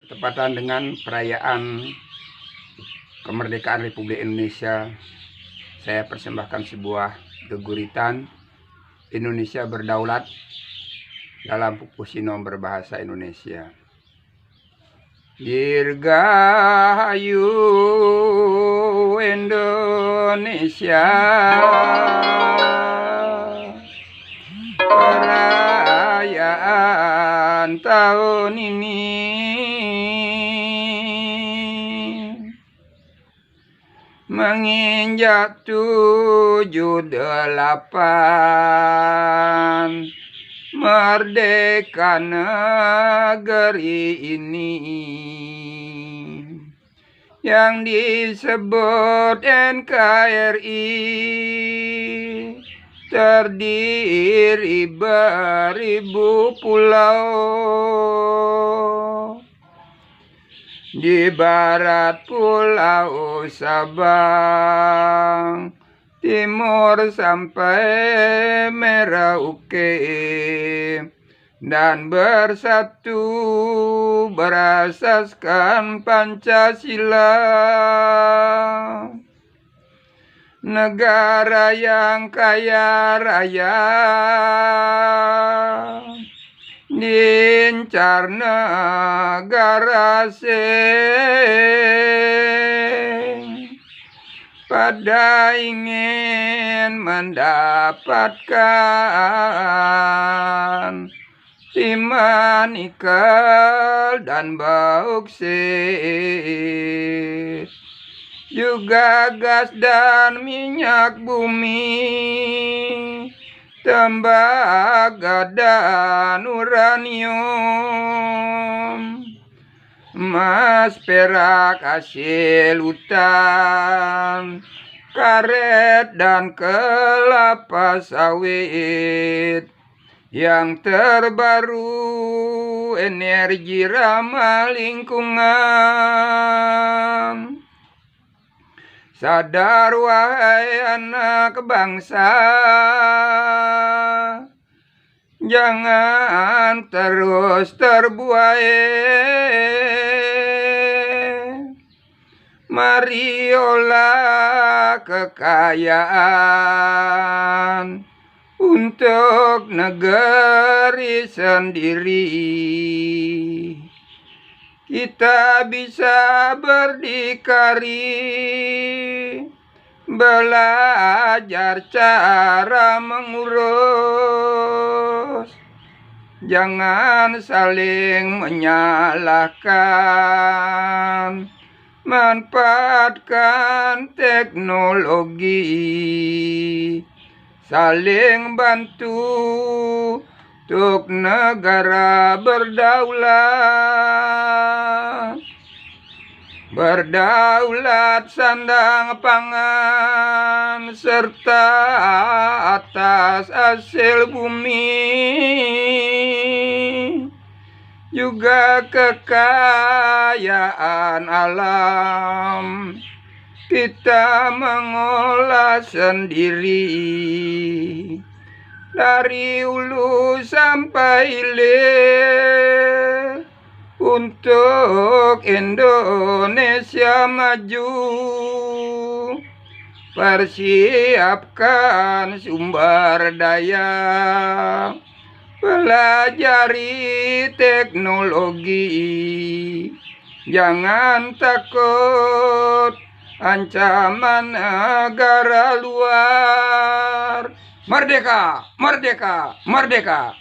Bertepatan dengan perayaan kemerdekaan Republik Indonesia, saya persembahkan sebuah geguritan Indonesia berdaulat dalam Pupusino berbahasa Indonesia. Dirgahayu Indonesia, perayaan tahun ini menginjak 78 merdeka negeri ini yang disebut NKRI, terdiri beribu pulau. Di barat Pulau Sabang, timur sampai Merauke, dan bersatu berasaskan Pancasila. Negara yang kaya raya, diincar negara asing pada ingin mendapatkan timah, nikel, dan bauksit, juga gas dan minyak bumi, tembaga dan uranium, emas, perak, hasil hutan, karet, dan kelapa sawit. Yang terbaru, energi ramah lingkungan. Sadar wahai anak bangsa, jangan terus terbuai. Mari olah kekayaan untuk negeri sendiri. Kita bisa berdikari, belajar cara mengurus. Jangan saling menyalahkan, manfaatkan teknologi, saling bantu untuk negara berdaulat. Berdaulat sandang pangan serta atas hasil bumi, juga kekayaan alam kita mengolah sendiri. Dari hulu sampai hilir, untuk Indonesia maju. Persiapkan sumber daya, pelajari teknologi. Jangan takut ancaman negara luar. Merdeka, merdeka, merdeka.